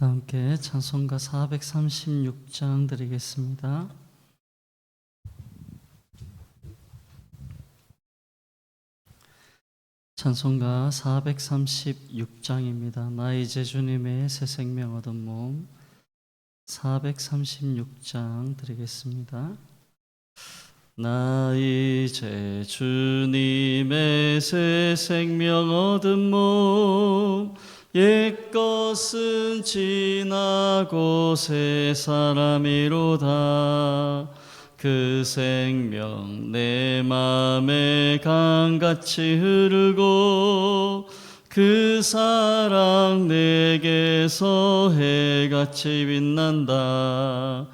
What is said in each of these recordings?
함께 찬송가 436장 드리겠습니다. 찬송가 436장입니다. 나 이제 주님의 새 생명 얻은 몸 436장 드리겠습니다. 나 이제 주님의 새 생명 얻은 몸 옛것은 지나고 새 사람이로다. 그 생명 내 맘에 강같이 흐르고 그 사랑 내게서 해같이 빛난다.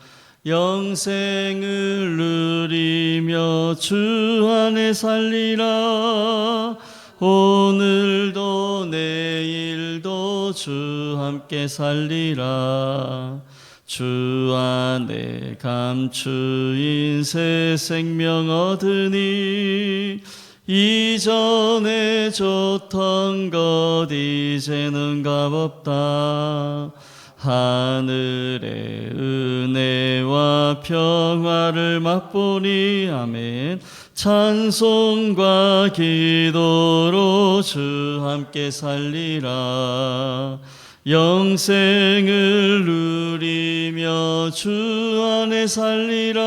영생을 누리며 주 안에 살리라. 오늘도 내일도 주 함께 살리라. 주 안에 감추인 새 생명 얻으니 이전에 좋던 것 이제는 값없다. 하늘의 은혜와 평화를 맛보니 아멘. 찬송과 기도로 주 함께 살리라. 영생을 누리며 주 안에 살리라.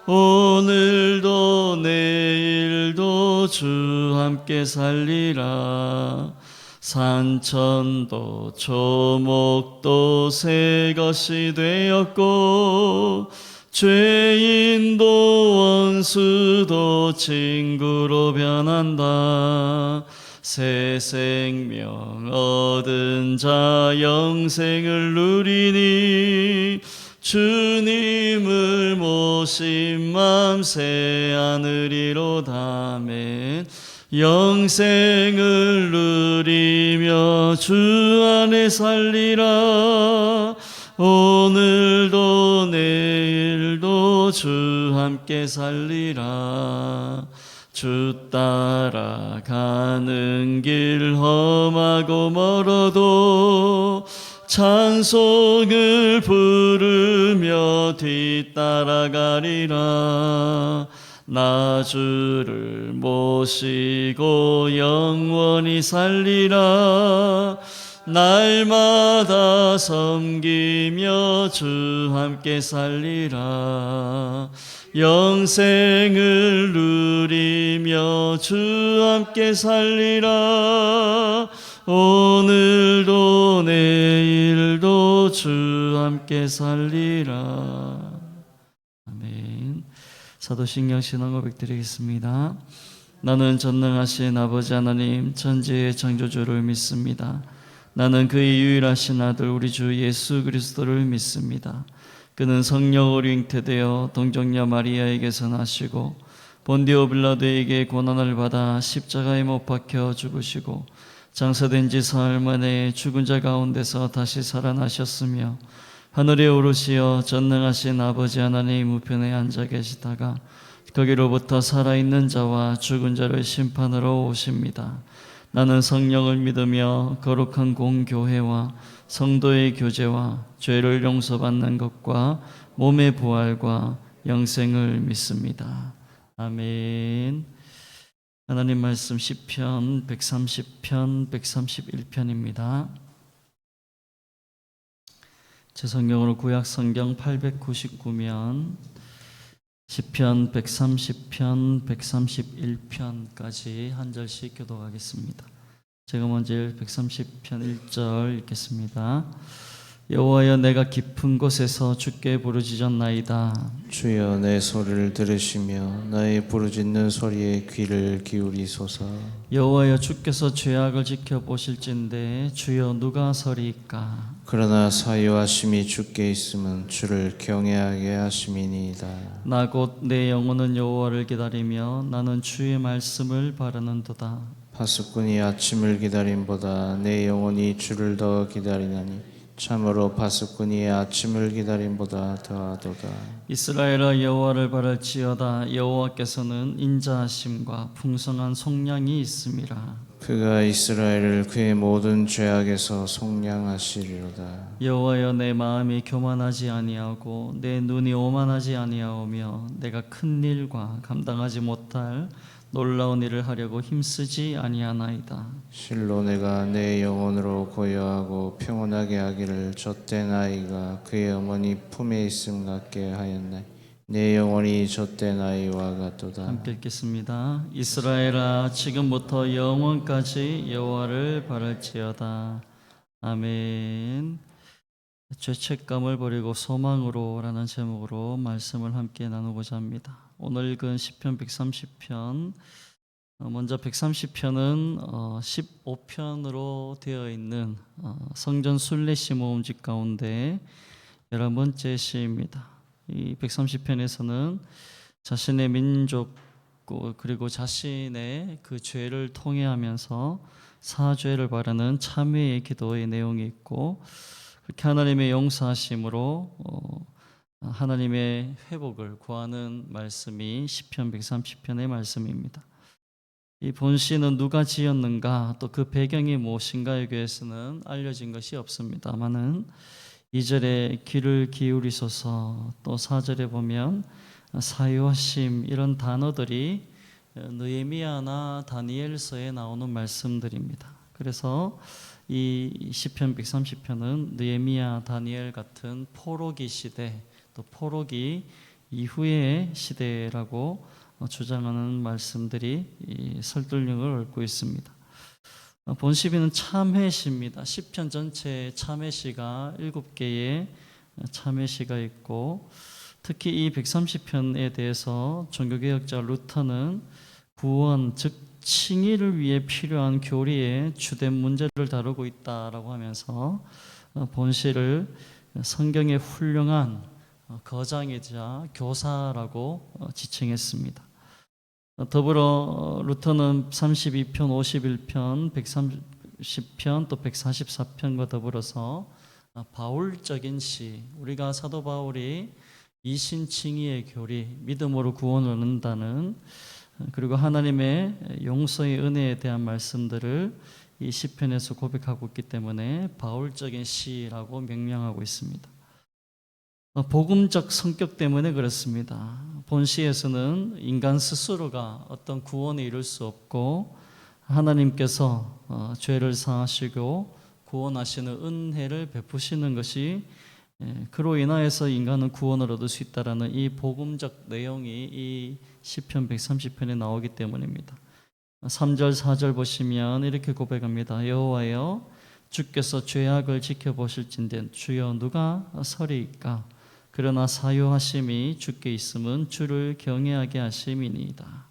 오늘도 내일도 주 함께 살리라. 산천도 초목도 새 것이 되었고 죄인도 원수도 친구로 변한다. 새 생명 얻은 자 영생을 누리니 주님을 모신 맘 새 하늘이로다. 아멘. 영생을 누리며 주 안에 살리라. 오늘도 내일도 주 함께 살리라. 주 따라가는 길 험하고 멀어도 찬송을 부르며 뒤따라가리라. 나 주를 모시고 영원히 살리라. 날마다 섬기며 주 함께 살리라. 영생을 누리며 주 함께 살리라. 오늘도 내일도 주 함께 살리라. 아멘. 사도신경 신앙고백 드리겠습니다. 나는 전능하신 아버지 하나님 천지의 창조주를 믿습니다. 나는 그의 유일하신 아들 우리 주 예수 그리스도를 믿습니다. 그는 성령으로 잉태되어 동정녀 마리아에게서 나시고 본디오 빌라도에게 고난을 받아 십자가에 못 박혀 죽으시고 장사된 지 사흘 만에 죽은 자 가운데서 다시 살아나셨으며 하늘에 오르시어 전능하신 아버지 하나님 우편에 앉아 계시다가 거기로부터 살아있는 자와 죽은 자를 심판하러 오십니다. 나는 성령을 믿으며 거룩한 공교회와 성도의 교제와 죄를 용서받는 것과 몸의 부활과 영생을 믿습니다. 아멘. 하나님 말씀 시편 130편 131편입니다. 제 성경으로 구약 성경 899면 시편 130편 131편까지 한 절씩 교독하겠습니다. 제가 먼저 130편 1절 읽겠습니다. 여호와여 내가 깊은 곳에서 주께 부르짖었나이다. 주여 내 소리를 들으시며 나의 부르짖는 소리에 귀를 기울이소서. 여호와여 주께서 죄악을 지켜보실진데 주여 누가 서리이까. 그러나 사유하심이 주께 있으면 주를 경외하게 하심이니이다. 나 곧 내 영혼은 여호와를 기다리며 나는 주의 말씀을 바라는도다. 파수꾼이 아침을 기다림보다 내 영혼이 주를 더 기다리나니 참으로 파수꾼이 아침을 기다림보다 더하도다. 이스라엘아 여호와를 바랄지어다. 여호와께서는 인자하심과 풍성한 속량이 있음이라. 그가 이스라엘을 그의 모든 죄악에서 속량하시리로다. 여호와여, 내 마음이 교만하지 아니하고 내 눈이 오만하지 아니하오며 내가 큰 일과 감당하지 못할 놀라운 일을 하려고 힘쓰지 아니하나이다. 실로 내가 내 영혼으로 고요하고 평온하게 하기를 젖된 아이가 그의 어머니 품에 있음 같게 하였나이. 내 영혼이 젖된 아이와 같도다. 함께 읽겠습니다. 이스라엘아, 지금부터 영원까지 여호와를 바랄지어다. 아멘. 죄책감을 버리고 소망으로라는 제목으로 말씀을 함께 나누고자 합니다. 오늘 읽은 시편 130편, 먼저 130편은 15편으로 되어 있는 성전 순례시 모음집 가운데 11번째 시입니다. 이 130편에서는 자신의 민족 그리고 자신의 그 죄를 통회하면서 사죄를 바라는 참회의 기도의 내용이 있고, 그렇게 하나님의 용서하심으로 하나님의 회복을 구하는 말씀이 시편 130편의 말씀입니다. 이 본시는 누가 지었는가, 또 그 배경이 무엇인가에 대해서는 알려진 것이 없습니다만은 2절에 귀를 기울이소서, 또 4절에 보면 사유하심, 이런 단어들이 느헤미야나 다니엘서에 나오는 말씀들입니다. 그래서 이 시편 130편은 느헤미야, 다니엘 같은 포로기 시대, 또 포로기 이후의 시대라고 주장하는 말씀들이 설득력을 얻고 있습니다. 본시비는 참회시입니다. 시편 전체에 참회시가 7개의 참회시가 있고, 특히 이 130편에 대해서 종교개혁자 루터는 구원, 즉 칭의를 위해 필요한 교리의 주된 문제를 다루고 있다라고 하면서 본시를 성경의 훌륭한 거장이자 교사라고 지칭했습니다. 더불어 루터는 32편, 51편, 130편, 또 144편과 더불어서 바울적인 시, 우리가 사도 바울이 이신칭의의 교리, 믿음으로 구원을 얻는다는, 그리고 하나님의 용서의 은혜에 대한 말씀들을 이 시편에서 고백하고 있기 때문에 바울적인 시라고 명명하고 있습니다. 복음적 성격 때문에 그렇습니다. 본시에서는 인간 스스로가 어떤 구원에 이룰 수 없고, 하나님께서 죄를 사하시고 구원하시는 은혜를 베푸시는 것이, 그로 인하여서 인간은 구원을 얻을 수 있다라는 이 복음적 내용이 이 시편 130편에 나오기 때문입니다. 3절 4절 보시면 이렇게 고백합니다. 여호와여, 주께서 죄악을 지켜보실진대 주여 누가 서리이까? 그러나 사유하심이 주께 있음은 주를 경외하게 하심이니이다.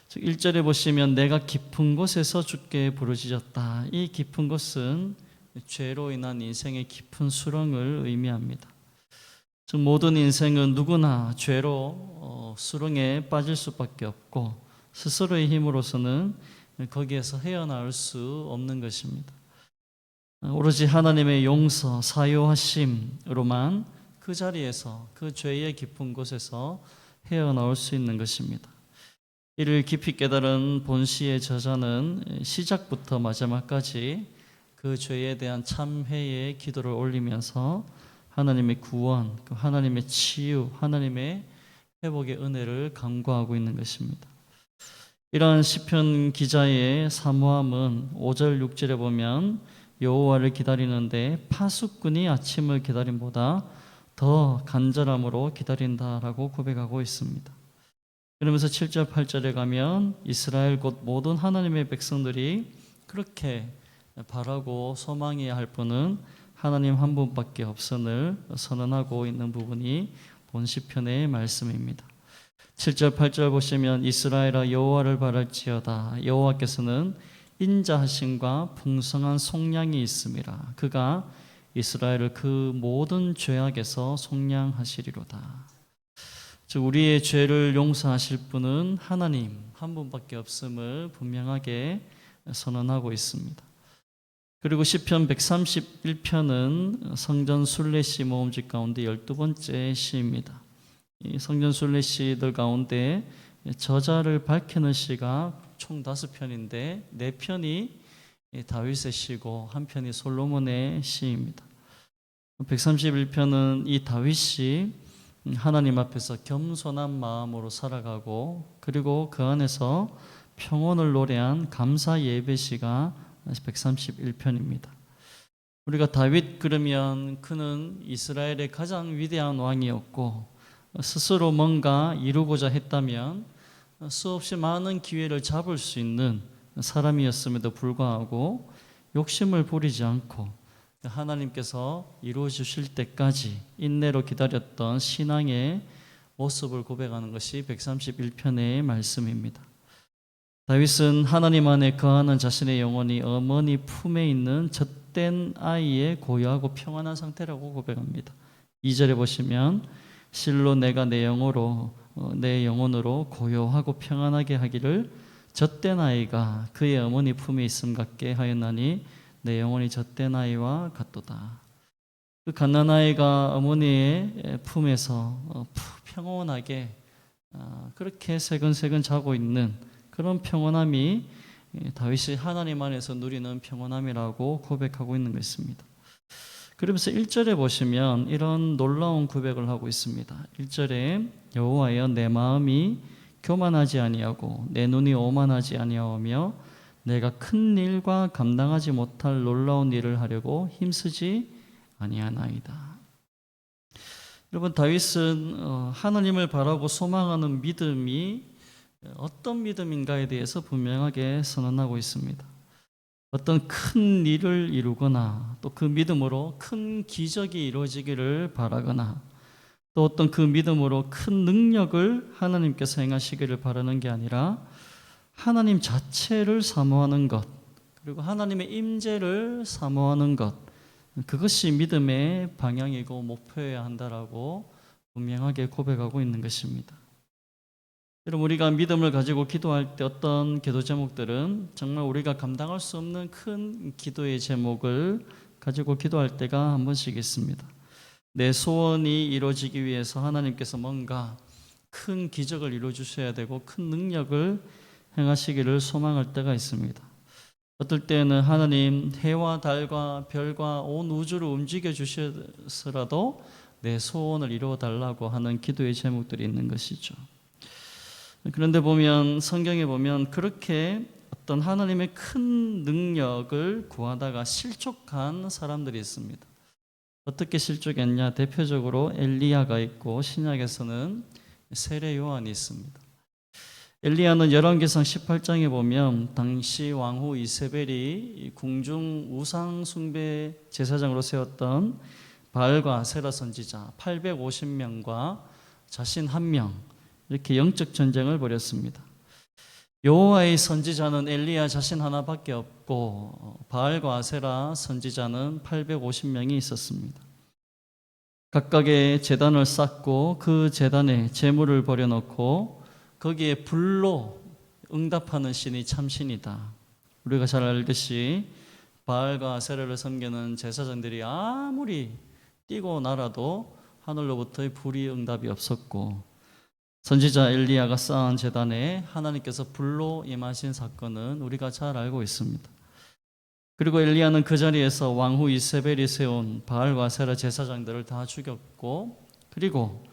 1절에 보시면 내가 깊은 곳에서 주께 부르짖었다. 이 깊은 곳은 죄로 인한 인생의 깊은 수렁을 의미합니다. 즉 모든 인생은 누구나 죄로 수렁에 빠질 수밖에 없고, 스스로의 힘으로서는 거기에서 헤어나올 수 없는 것입니다. 오로지 하나님의 용서, 사유하심으로만 그 자리에서, 그 죄의 깊은 곳에서 헤어나올 수 있는 것입니다. 이를 깊이 깨달은 본시의 저자는 시작부터 마지막까지 그 죄에 대한 참회의 기도를 올리면서 하나님의 구원, 하나님의 치유, 하나님의 회복의 은혜를 간구하고 있는 것입니다. 이러한 시편 기자의 사모함은 5절 6절에 보면 여호와를 기다리는데 파수꾼이 아침을 기다림보다 더 간절함으로 기다린다라고 고백하고 있습니다. 그러면서 7절 8절에 가면 이스라엘 곧 모든 하나님의 백성들이 그렇게 바라고 소망해야 할 분은 하나님 한 분밖에 없음을 선언하고 있는 부분이 본시편의 말씀입니다. 7절 8절 보시면 이스라엘아 여호와를 바랄지어다. 여호와께서는 인자하심과 풍성한 속량이 있음이라. 그가 이스라엘을 그 모든 죄악에서 속량하시리로다. 즉 우리의 죄를 용서하실 분은 하나님 한 분밖에 없음을 분명하게 선언하고 있습니다. 그리고 시편 131편은 성전 순례시 모음집 가운데 12번째 시입니다. 이 성전 순례시들 가운데 저자를 밝히는 시가 총 5편인데 4편이 다윗의 시고 한 편이 솔로몬의 시입니다. 131편은 이 다윗이 하나님 앞에서 겸손한 마음으로 살아가고 그리고 그 안에서 평온을 노래한 감사 예배시가 131편입니다. 우리가 다윗 그러면 그는 이스라엘의 가장 위대한 왕이었고 스스로 뭔가 이루고자 했다면 수없이 많은 기회를 잡을 수 있는 사람이었음에도 불구하고 욕심을 부리지 않고 하나님께서 이루어 주실 때까지 인내로 기다렸던 신앙의 모습을 고백하는 것이 131편의 말씀입니다. 다윗은 하나님 안에 거하는 자신의 영혼이 어머니 품에 있는 젖된 아이의 고요하고 평안한 상태라고 고백합니다. 2절에 보시면 실로 내가 내 영혼으로 고요하고 평안하게 하기를 젖된 아이가 그의 어머니 품에 있음 같게 하였나니 내 영혼이 젖된 아이와 같도다. 그 갓난아이가 어머니의 품에서 평온하게 그렇게 새근새근 자고 있는 그런 평온함이 다윗이 하나님 안에서 누리는 평온함이라고 고백하고 있는 것입니다. 그러면서 1절에 보시면 이런 놀라운 고백을 하고 있습니다. 1절에 여호와여 내 마음이 교만하지 아니하고 내 눈이 오만하지 아니하오며 내가 큰 일과 감당하지 못할 놀라운 일을 하려고 힘쓰지 아니하나이다. 여러분 다윗은 하나님을 바라고 소망하는 믿음이 어떤 믿음인가에 대해서 분명하게 선언하고 있습니다. 어떤 큰 일을 이루거나 또 그 믿음으로 큰 기적이 이루어지기를 바라거나 또 어떤 그 믿음으로 큰 능력을 하나님께서 행하시기를 바라는 게 아니라 하나님 자체를 사모하는 것 그리고 하나님의 임재를 사모하는 것 그것이 믿음의 방향이고 목표여야 한다라고 분명하게 고백하고 있는 것입니다. 여러분 우리가 믿음을 가지고 기도할 때 어떤 기도 제목들은 정말 우리가 감당할 수 없는 큰 기도의 제목을 가지고 기도할 때가 한 번씩 있습니다. 내 소원이 이루어지기 위해서 하나님께서 뭔가 큰 기적을 이루어 주셔야 되고 큰 능력을 행하시기를 소망할 때가 있습니다. 어떨 때는 하나님 해와 달과 별과 온 우주를 움직여 주셔서라도 내 소원을 이루어 달라고 하는 기도의 제목들이 있는 것이죠. 그런데 보면 성경에 보면 그렇게 어떤 하나님의 큰 능력을 구하다가 실족한 사람들이 있습니다. 어떻게 실족했냐? 대표적으로 엘리야가 있고 신약에서는 세례 요한이 있습니다. 엘리야는 열왕기상 18장에 보면 당시 왕후 이세벨이 궁중 우상 숭배 제사장으로 세웠던 바알과 아세라 선지자 850명과 자신 1명 이렇게 영적 전쟁을 벌였습니다. 여호와의 선지자는 엘리야 자신 하나밖에 없고 바알과 아세라 선지자는 850명이 있었습니다. 각각의 제단을 쌓고 그 제단에 제물을 버려놓고 거기에 불로 응답하는 신이 참신이다. 우리가 잘 알듯이 바알과 아세라를 섬기는 제사장들이 아무리 뛰고 날아도 하늘로부터의 불이 응답이 없었고 선지자 엘리야가 쌓은 제단에 하나님께서 불로 임하신 사건은 우리가 잘 알고 있습니다. 그리고 엘리야는 그 자리에서 왕후 이세벨이 세운 바알과 아세라 제사장들을 다 죽였고 그리고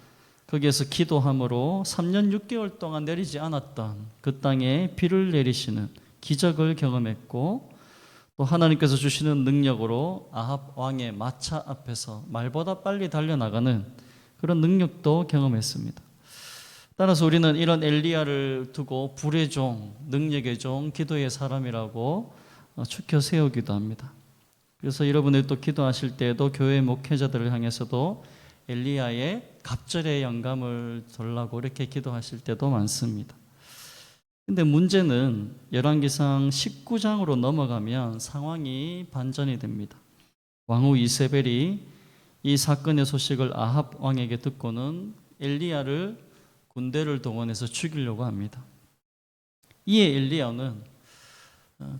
거기에서 기도함으로 3년 6개월 동안 내리지 않았던 그 땅에 비를 내리시는 기적을 경험했고 또 하나님께서 주시는 능력으로 아합 왕의 마차 앞에서 말보다 빨리 달려나가는 그런 능력도 경험했습니다. 따라서 우리는 이런 엘리야를 두고 불의 종, 능력의 종, 기도의 사람이라고 추켜 세우기도 합니다. 그래서 여러분들이 또 기도하실 때에도 교회 목회자들을 향해서도 엘리야의 갑절의 영감을 달라고 이렇게 기도하실 때도 많습니다. 근데 문제는 열왕기상 19장으로 넘어가면 상황이 반전이 됩니다. 왕후 이세벨이 이 사건의 소식을 아합 왕에게 듣고는 엘리야를 군대를 동원해서 죽이려고 합니다. 이에 엘리야는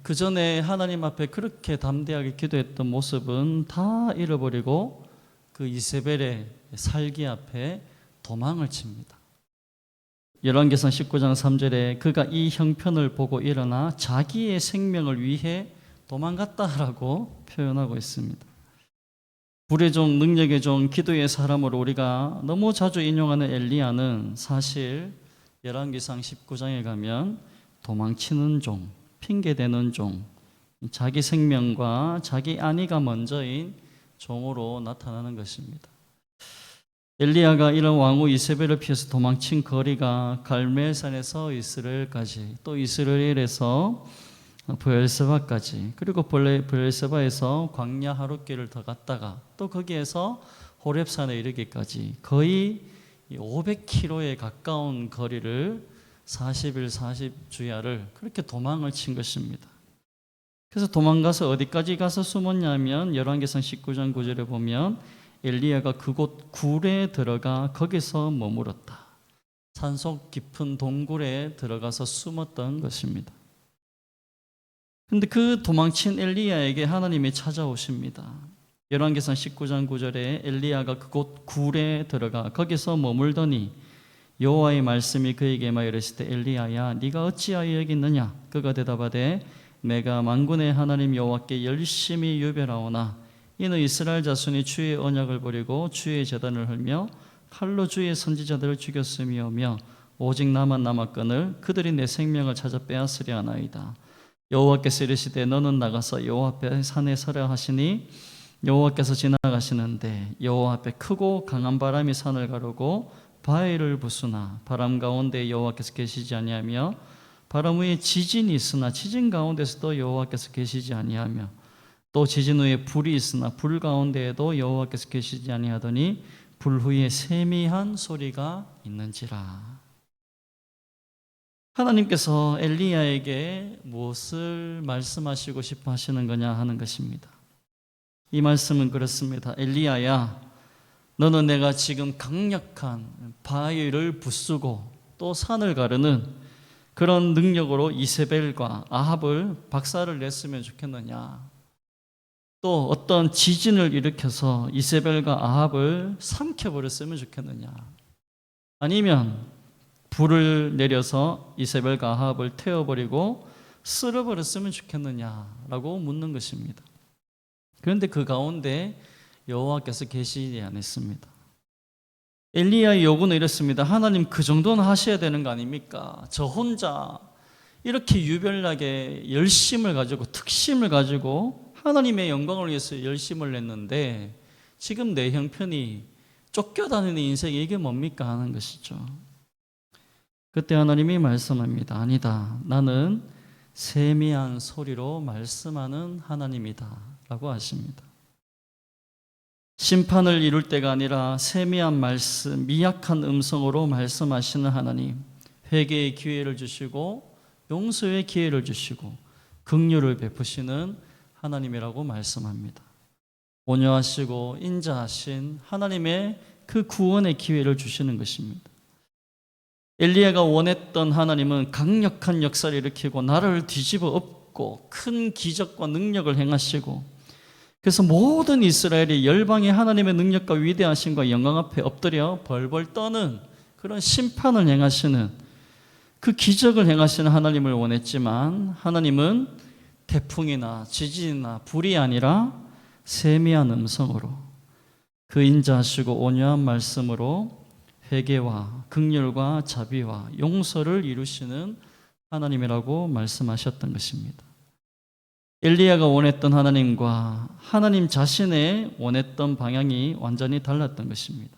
그 전에 하나님 앞에 그렇게 담대하게 기도했던 모습은 다 잃어버리고 그 이세벨의 살기 앞에 도망을 칩니다. 열왕기상 19장 3절에 그가 이 형편을 보고 일어나 자기의 생명을 위해 도망갔다라고 표현하고 있습니다. 불의 종, 능력의 종, 기도의 사람으로 우리가 너무 자주 인용하는 엘리야는 사실 열왕기상 19장에 가면 도망치는 종, 핑계대는 종, 자기 생명과 자기 안위가 먼저인 종으로 나타나는 것입니다. 엘리야가 이런 왕후 이세벨을 피해서 도망친 거리가 갈멜산에서 이스라엘까지, 또 이스라엘에서 브엘세바까지, 그리고 브엘세바에서 광야 하룻길을 더 갔다가 또 거기에서 호렙산에 이르기까지 거의 500km에 가까운 거리를 40일 40주야를 그렇게 도망을 친 것입니다. 그래서 도망가서 어디까지 가서 숨었냐면 열왕기상 19장 9절에 보면 엘리야가 그곳 굴에 들어가 거기서 머물었다. 산속 깊은 동굴에 들어가서 숨었던 것입니다. 그런데 그 도망친 엘리야에게 하나님이 찾아오십니다. 열왕기상 19장 9절에 엘리야가 그곳 굴에 들어가 거기서 머물더니 여호와의 말씀이 그에게 이르시되 엘리야야 네가 어찌하여 여기 있느냐? 그가 대답하되 내가 만군의 하나님 여호와께 열심히 유별하오나 이는 이스라엘 자손이 주의 언약을 버리고 주의 제단을 헐며 칼로 주의 선지자들을 죽였으며며 오직 나만 남았거늘 그들이 내 생명을 찾아 빼앗으려 하나이다. 여호와께서 이르시되 너는 나가서 여호와 앞에 산에 서라 하시니 여호와께서 지나가시는데 여호와 앞에 크고 강한 바람이 산을 가르고 바위를 부수나 바람 가운데 여호와께서 계시지 아니하며 바람 후에 지진이 있으나 지진 가운데서도 여호와께서 계시지 아니하며 또 지진 후에 불이 있으나 불 가운데에도 여호와께서 계시지 아니하더니 불 후에 세미한 소리가 있는지라. 하나님께서 엘리야에게 무엇을 말씀하시고 싶어 하시는 거냐 하는 것입니다. 이 말씀은 그렇습니다. 엘리야야, 너는 내가 지금 강력한 바위를 부수고 또 산을 가르는 그런 능력으로 이세벨과 아합을 박살을 냈으면 좋겠느냐? 또 어떤 지진을 일으켜서 이세벨과 아합을 삼켜버렸으면 좋겠느냐? 아니면 불을 내려서 이세벨과 아합을 태워버리고 쓸어버렸으면 좋겠느냐라고 묻는 것입니다. 그런데 그 가운데 여호와께서 계시지 않았습니다. 엘리야의 요구는 이렇습니다. 하나님 그 정도는 하셔야 되는 거 아닙니까? 저 혼자 이렇게 유별나게 열심을 가지고 특심을 가지고 하나님의 영광을 위해서 열심을 냈는데 지금 내 형편이 쫓겨다니는 인생이 이게 뭡니까 하는 것이죠. 그때 하나님이 말씀합니다. 아니다. 나는 세미한 소리로 말씀하는 하나님이다 라고 하십니다. 심판을 이룰 때가 아니라 세미한 말씀, 미약한 음성으로 말씀하시는 하나님, 회개의 기회를 주시고 용서의 기회를 주시고 긍휼을 베푸시는 하나님이라고 말씀합니다. 온유하시고 인자하신 하나님의 그 구원의 기회를 주시는 것입니다. 엘리야가 원했던 하나님은 강력한 역사를 일으키고 나라를 뒤집어 엎고 큰 기적과 능력을 행하시고 그래서 모든 이스라엘이 열방의 하나님의 능력과 위대하심과 영광 앞에 엎드려 벌벌 떠는 그런 심판을 행하시는 그 기적을 행하시는 하나님을 원했지만 하나님은 태풍이나 지진이나 불이 아니라 세미한 음성으로 그 인자하시고 온유한 말씀으로 회개와 긍휼과 자비와 용서를 이루시는 하나님이라고 말씀하셨던 것입니다. 엘리야가 원했던 하나님과 하나님 자신의 원했던 방향이 완전히 달랐던 것입니다.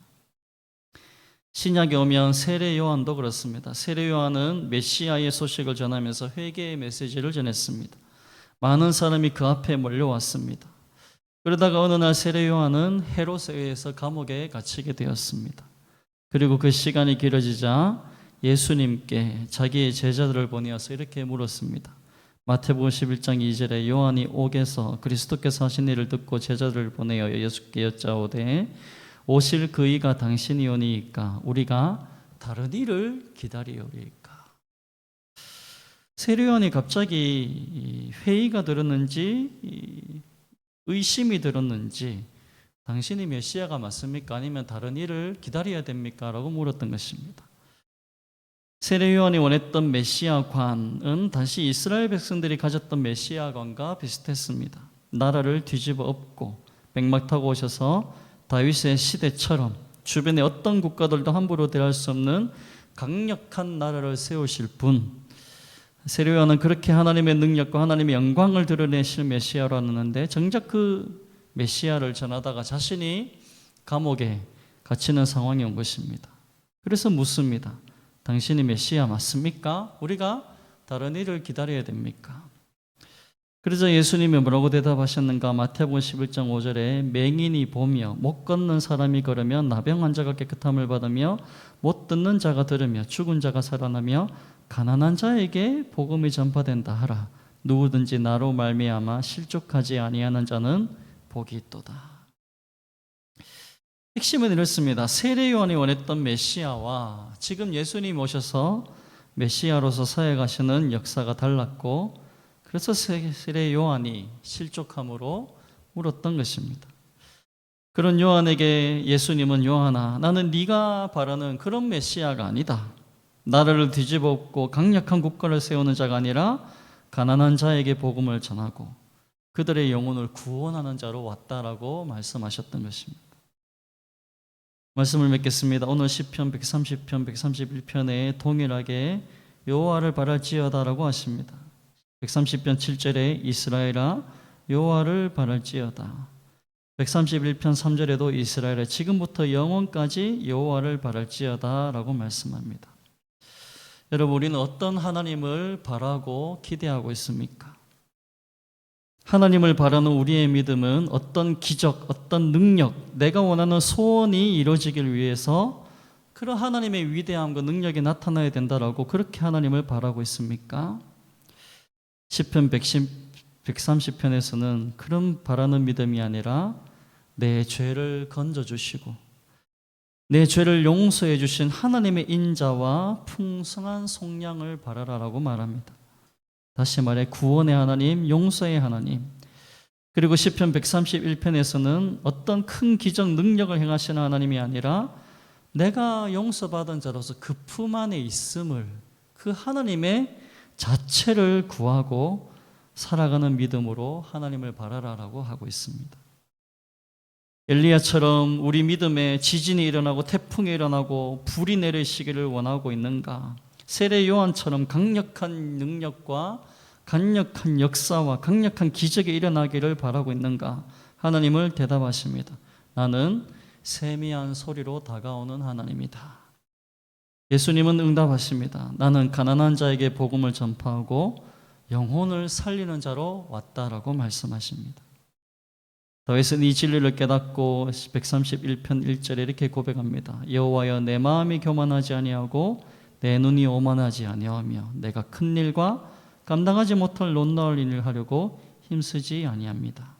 신약에 오면 세례 요한도 그렇습니다. 세례 요한은 메시아의 소식을 전하면서 회개의 메시지를 전했습니다. 많은 사람이 그 앞에 몰려왔습니다. 그러다가 어느 날 세례 요한은 헤롯에 의해서 감옥에 갇히게 되었습니다. 그리고 그 시간이 길어지자 예수님께 자기의 제자들을 보내어서 이렇게 물었습니다. 마태복음 11장 2절에 요한이 옥에서 그리스도께서 하신 일을 듣고 제자들을 보내어 예수께 여짜오되 오실 그 이가 당신이 오니이까 우리가 다른 일을 기다리오리이까. 세례 요한이 갑자기 회의가 들었는지 의심이 들었는지 당신이 메시아가 맞습니까? 아니면 다른 일을 기다려야 됩니까? 라고 물었던 것입니다. 세례 요한이 원했던 메시아관은 다시 이스라엘 백성들이 가졌던 메시아관과 비슷했습니다. 나라를 뒤집어 엎고 백막 타고 오셔서 다윗의 시대처럼 주변의 어떤 국가들도 함부로 대할 수 없는 강력한 나라를 세우실 분, 세례 요한은 그렇게 하나님의 능력과 하나님의 영광을 드러내실 메시아라는데 정작 그 메시아를 전하다가 자신이 감옥에 갇히는 상황이 온 것입니다. 그래서 묻습니다. 당신이 메시아 맞습니까? 우리가 다른 일을 기다려야 됩니까? 그래서 예수님이 뭐라고 대답하셨는가? 마태복음 11장 5절에 맹인이 보며 못 걷는 사람이 걸으며 나병 환자가 깨끗함을 받으며 못 듣는 자가 들으며 죽은 자가 살아나며 가난한 자에게 복음이 전파된다 하라. 누구든지 나로 말미암아 실족하지 아니하는 자는 복이 있도다. 핵심은 이렇습니다. 세례 요한이 원했던 메시아와 지금 예수님 오셔서 메시아로서 사역하시는 역사가 달랐고, 그래서 세례 요한이 실족함으로 울었던 것입니다. 그런 요한에게 예수님은 요한아, 나는 네가 바라는 그런 메시아가 아니다. 나라를 뒤집어 엎고 강력한 국가를 세우는 자가 아니라 가난한 자에게 복음을 전하고 그들의 영혼을 구원하는 자로 왔다라고 말씀하셨던 것입니다. 말씀을 맺겠습니다. 오늘 시편 130편, 131편에 동일하게 여호와를 바랄지어다라고 하십니다. 130편 7절에 이스라엘아 여호와를 바랄지어다. 131편 3절에도 이스라엘아 지금부터 영원까지 여호와를 바랄지어다라고 말씀합니다. 여러분, 우리는 어떤 하나님을 바라고 기대하고 있습니까? 하나님을 바라는 우리의 믿음은 어떤 기적, 어떤 능력, 내가 원하는 소원이 이루어지길 위해서 그런 하나님의 위대함과 능력이 나타나야 된다라고 그렇게 하나님을 바라고 있습니까? 시편 130편에서는 그런 바라는 믿음이 아니라 내 죄를 건져주시고 내 죄를 용서해 주신 하나님의 인자와 풍성한 속량을 바라라라고 말합니다. 다시 말해 구원의 하나님, 용서의 하나님. 그리고 시편 131편에서는 어떤 큰 기적 능력을 행하시는 하나님이 아니라 내가 용서받은 자로서 그 품 안에 있음을, 그 하나님의 자체를 구하고 살아가는 믿음으로 하나님을 바라라라고 하고 있습니다. 엘리야처럼 우리 믿음에 지진이 일어나고 태풍이 일어나고 불이 내리시기를 원하고 있는가? 세례 요한처럼 강력한 능력과 강력한 역사와 강력한 기적이 일어나기를 바라고 있는가? 하나님을 대답하십니다. 나는 세미한 소리로 다가오는 하나님이다. 예수님은 응답하십니다. 나는 가난한 자에게 복음을 전파하고 영혼을 살리는 자로 왔다라고 말씀하십니다. 다윗은 이 진리를 깨닫고 131편 1절에 이렇게 고백합니다. 여호와여 내 마음이 교만하지 아니하고 내 눈이 오만하지 아니하며 내가 큰 일과 감당하지 못할 놀라운 일을 하려고 힘쓰지 아니합니다.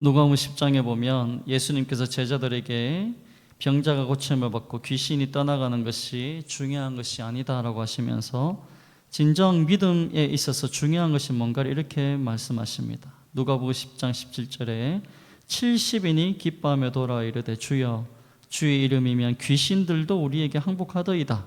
누가복음 10장에 보면 예수님께서 제자들에게 병자가 고침을 받고 귀신이 떠나가는 것이 중요한 것이 아니다라고 하시면서 진정 믿음에 있어서 중요한 것이 뭔가를 이렇게 말씀하십니다. 누가복음 10장 17절에 70인이 기뻐하며 돌아와 이르되 주여 주의 이름이면 귀신들도 우리에게 항복하더이다.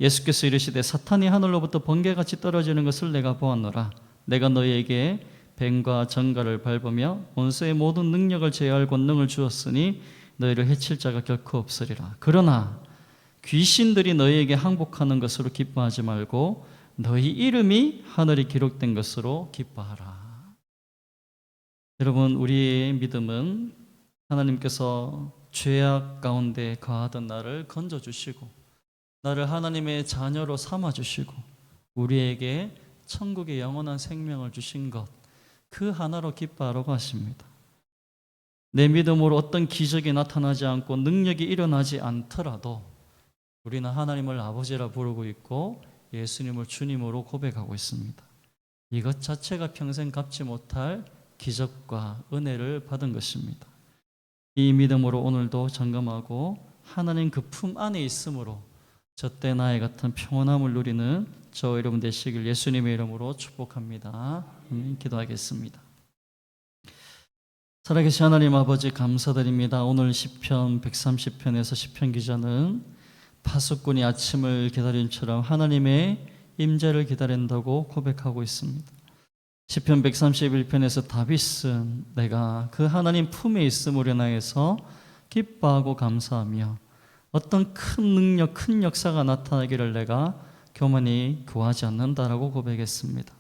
예수께서 이르시되 사탄이 하늘로부터 번개같이 떨어지는 것을 내가 보았노라. 내가 너희에게 뱀과 정갈을 밟으며 원수의 모든 능력을 제어할 권능을 주었으니 너희를 해칠 자가 결코 없으리라. 그러나 귀신들이 너희에게 항복하는 것으로 기뻐하지 말고 너희 이름이 하늘에 기록된 것으로 기뻐하라. 여러분, 우리의 믿음은 하나님께서 죄악 가운데 거하던 나를 건져주시고 나를 하나님의 자녀로 삼아주시고 우리에게 천국의 영원한 생명을 주신 것, 그 하나로 기뻐하라고 하십니다. 내 믿음으로 어떤 기적이 나타나지 않고 능력이 일어나지 않더라도 우리는 하나님을 아버지라 부르고 있고 예수님을 주님으로 고백하고 있습니다. 이것 자체가 평생 갚지 못할 기적과 은혜를 받은 것입니다. 이 믿음으로 오늘도 점검하고 하나님 그 품 안에 있으므로 저때 나의 같은 평온함을 누리는 저 여러분 되시길 예수님의 이름으로 축복합니다. 기도하겠습니다. 살아계신 하나님 아버지 감사드립니다. 오늘 시편 130편에서 시편 기자는 파수꾼이 아침을 기다림처럼 하나님의 임재를 기다린다고 고백하고 있습니다. 시편 131편에서 다윗은 내가 그 하나님 품에 있음으로 인하여서 기뻐하고 감사하며 어떤 큰 능력, 큰 역사가 나타나기를 내가 교만히 구하지 않는다라고 고백했습니다.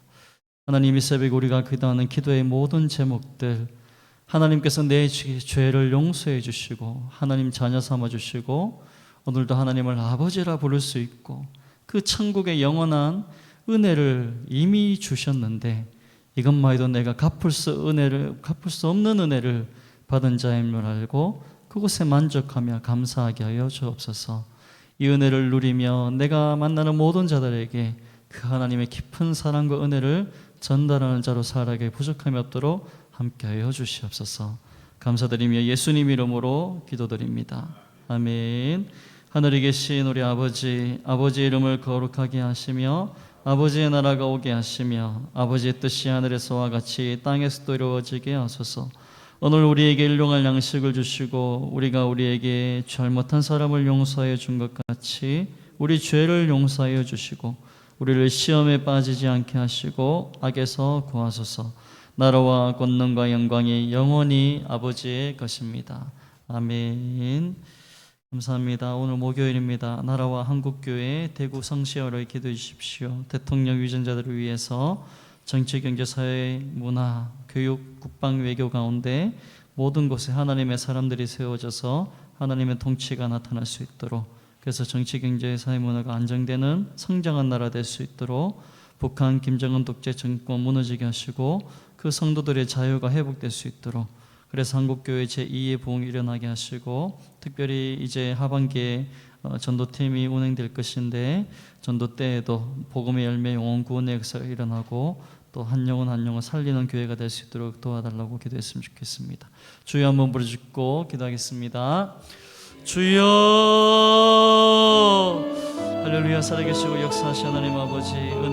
하나님, 이 새벽 우리가 기도하는 기도의 모든 제목들, 하나님께서 내 죄를 용서해 주시고 하나님 자녀 삼아 주시고 오늘도 하나님을 아버지라 부를 수 있고 그 천국의 영원한 은혜를 이미 주셨는데 이것만 해도 내가 갚을 수 없는 은혜를 받은 자임을 알고 그곳에 만족하며 감사하게 하여 주옵소서. 이 은혜를 누리며 내가 만나는 모든 자들에게 그 하나님의 깊은 사랑과 은혜를 전달하는 자로 살아가게 부족함이 없도록 함께하여 주시옵소서. 감사드리며 예수님 이름으로 기도드립니다. 아멘. 하늘에 계신 우리 아버지, 아버지의 이름을 거룩하게 하시며 아버지의 나라가 오게 하시며 아버지의 뜻이 하늘에서와 같이 땅에서도 이루어지게 하소서. 오늘 우리에게 일용할 양식을 주시고 우리가 우리에게 잘못한 사람을 용서하여 준 것 같이 우리 죄를 용서하여 주시고 우리를 시험에 빠지지 않게 하시고 악에서 구하소서. 나라와 권능과 영광이 영원히 아버지의 것입니다. 아멘. 감사합니다. 오늘 목요일입니다. 나라와 한국교회 대구 성시어를 기도해 주십시오. 대통령 위전자들을 위해서 정치, 경제, 사회, 문화, 교육, 국방, 외교 가운데 모든 곳에 하나님의 사람들이 세워져서 하나님의 통치가 나타날 수 있도록, 그래서 정치, 경제, 사회, 문화가 안정되는 성장한 나라 될 수 있도록 북한 김정은 독재 정권 무너지게 하시고 그 성도들의 자유가 회복될 수 있도록, 그래서 한국교회 제2의 부흥이 일어나게 하시고 특별히 이제 하반기에 전도팀이 운행될 것인데 전도 때에도 복음의 열매 영혼 구원의 역사가 일어나고 또 한 영혼 한 영혼 살리는 교회가 될 수 있도록 도와달라고 기도했으면 좋겠습니다. 주여 한번 부르짖고 기도하겠습니다. 주여, 할렐루야. 살아계시고 역사하신 하나님 아버지, 은혜